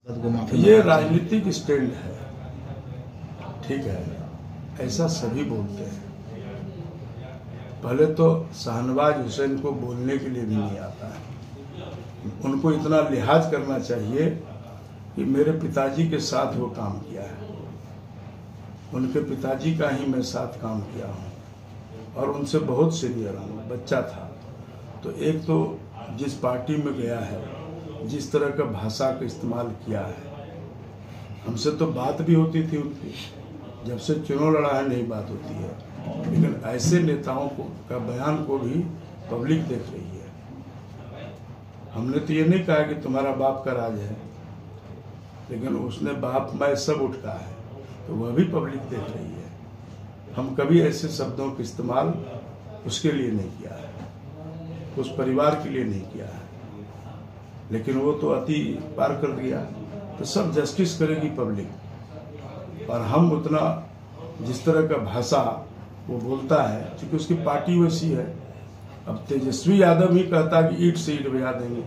ये राजनीतिक स्टैंड है, ठीक है, ऐसा सभी बोलते हैं। पहले तो शाहनवाज हुसैन को बोलने के लिए भी नहीं आता है। उनको इतना लिहाज करना चाहिए कि मेरे पिताजी के साथ वो काम किया है, उनके पिताजी का ही मैं साथ काम किया हूँ और उनसे बहुत सीनियर हूँ, बच्चा था। तो एक तो जिस पार्टी में गया है, जिस तरह का भाषा का इस्तेमाल किया है, हमसे तो बात भी होती थी उनकी, जब से चुनाव लड़ा है नहीं बात होती है, लेकिन ऐसे नेताओं को का बयान को भी पब्लिक देख रही है। हमने तो ये नहीं कहा कि तुम्हारा बाप का राज है, लेकिन उसने बाप मैं सब उठा है, तो वह भी पब्लिक देख रही है। हम कभी ऐसे शब्दों का इस्तेमाल उसके लिए नहीं किया है, उस परिवार के लिए नहीं किया है, लेकिन वो तो अति पार कर दिया, तो सब जस्टिस करेगी पब्लिक। और हम उतना जिस तरह का भाषा वो बोलता है, क्योंकि उसकी पार्टी वैसी है। अब तेजस्वी यादव ही कहता कि ईंट से ईंट बजा देंगे।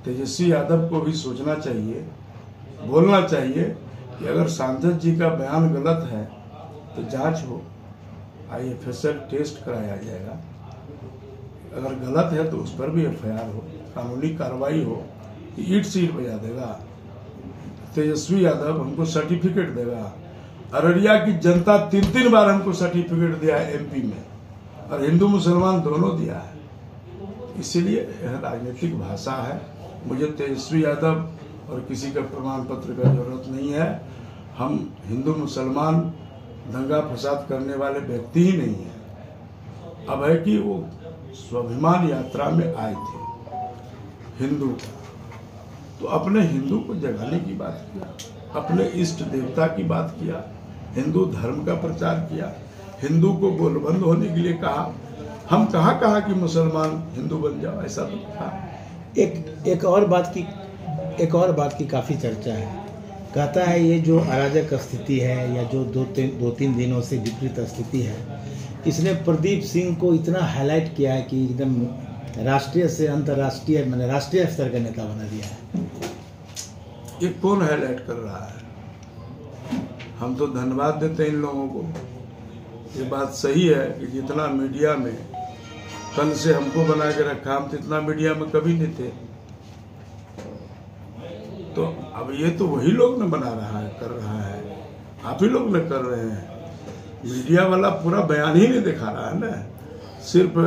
तेजस्वी यादव को भी सोचना चाहिए, बोलना चाहिए कि अगर सांसद जी का बयान गलत है तो जांच हो, IFSL टेस्ट कराया जाएगा। अगर गलत है तो उस पर भी FIR हो, कानूनी कार्रवाई हो कि ईंट से ईंट बजा देगा। तेजस्वी यादव हमको सर्टिफिकेट देगा। अररिया की जनता 3 बार हमको सर्टिफिकेट दिया है MP में, और हिंदू मुसलमान दोनों दिया है। इसीलिए यह राजनीतिक भाषा है। मुझे तेजस्वी यादव और किसी का प्रमाण पत्र का जरूरत नहीं है। हम हिंदू मुसलमान दंगा फसाद करने वाले व्यक्ति ही नहीं है। अब है कि वो स्वाभिमान यात्रा में आए थे हिंदू, तो अपने हिंदू को जगाने की बात किया, अपने इष्ट देवता की बात किया, हिंदू धर्म का प्रचार किया, हिंदू को गोलबंद होने के लिए कहा। हम कहा कि मुसलमान हिंदू बन जाओ, ऐसा तो कहा। एक और बात की काफ़ी चर्चा है। कहता है ये जो अराजक स्थिति है या जो दो तीन दिनों से विपरीत स्थिति है, इसने प्रदीप सिंह को इतना हाईलाइट किया है कि एकदम राष्ट्रीय से अंतर्राष्ट्रीय, मैंने राष्ट्रीय स्तर का नेता बना दिया है। ये कौन हाईलाइट कर रहा है? हम तो धन्यवाद देते हैं इन लोगों को। ये बात सही है कि जितना मीडिया में कल से हमको बना के रखा, हम तो इतना मीडिया में कभी नहीं थे। तो अब ये तो वही लोग ने बना रहा है, कर रहा है, आप ही लोग ने कर रहे हैं। मीडिया वाला पूरा बयान ही नहीं दिखा रहा है ना, सिर्फ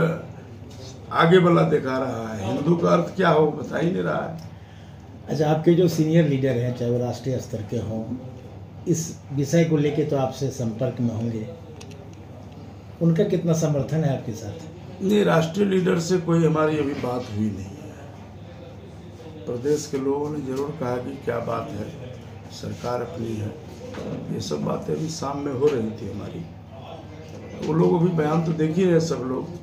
आगे वाला दिखा रहा है। हिंदू का अर्थ क्या हो बता ही नहीं रहा है। अच्छा, आपके जो सीनियर लीडर हैं, चाहे वो राष्ट्रीय स्तर के हों, इस विषय को लेके तो आपसे संपर्क में होंगे, उनका कितना समर्थन है आपके साथ? नहीं, राष्ट्रीय लीडर से कोई हमारी अभी बात हुई नहीं है। प्रदेश के लोगों ने जरूर कहा कि क्या बात है, सरकार अपनी है, ये सब बातें अभी शाम में हो रही थी हमारी। वो लोग अभी बयान तो देख ही रहे सब लोग,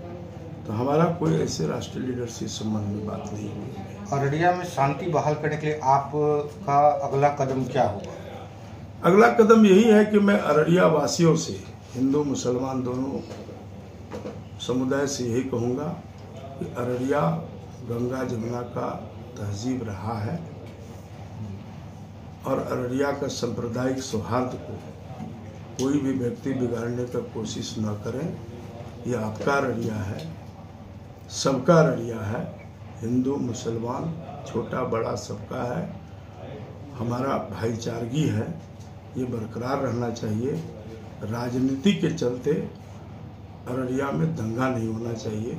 तो हमारा कोई ऐसे राष्ट्रीय लीडर से संबंध में बात नहीं हुई। अररिया में शांति बहाल करने के लिए आपका अगला कदम क्या होगा? अगला कदम यही है कि मैं अररिया वासियों से, हिंदू मुसलमान दोनों समुदाय से यही कहूँगा कि अररिया गंगा जमुना का तहजीब रहा है, और अररिया का सांप्रदायिक सौहार्द को कोई भी व्यक्ति बिगाड़ने का कोशिश न करें। ये आपका अररिया है, सबका अररिया है, हिंदू मुसलमान छोटा बड़ा सबका है। हमारा भाईचारगी है, ये बरकरार रहना चाहिए। राजनीति के चलते अररिया में दंगा नहीं होना चाहिए,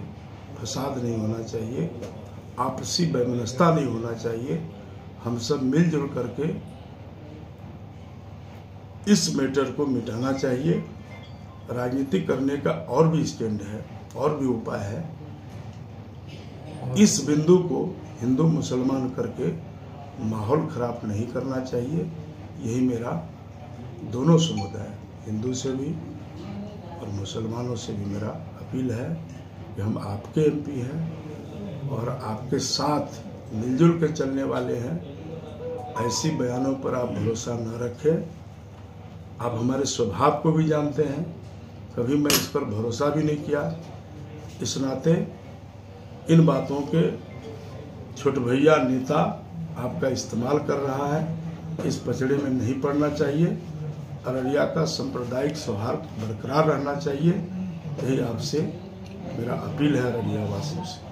फसाद नहीं होना चाहिए, आपसी वैमनस्यता नहीं होना चाहिए। हम सब मिलजुल करके इस मैटर को मिटाना चाहिए। राजनीति करने का और भी स्टैंड है, और भी उपाय है। इस बिंदु को हिंदू मुसलमान करके माहौल खराब नहीं करना चाहिए। यही मेरा दोनों समुदाय, हिंदू से भी और मुसलमानों से भी मेरा अपील है कि हम आपके MP हैं और आपके साथ मिलजुल के चलने वाले हैं। ऐसी बयानों पर आप भरोसा न रखें। आप हमारे स्वभाव को भी जानते हैं, कभी मैं इस पर भरोसा भी नहीं किया। इस नाते इन बातों के छोटे भैया नेता आपका इस्तेमाल कर रहा है, इस पचड़े में नहीं पड़ना चाहिए। अररिया का सांप्रदायिक सौहार्द बरकरार रहना चाहिए। यही आपसे मेरा अपील है अररिया वासियों से।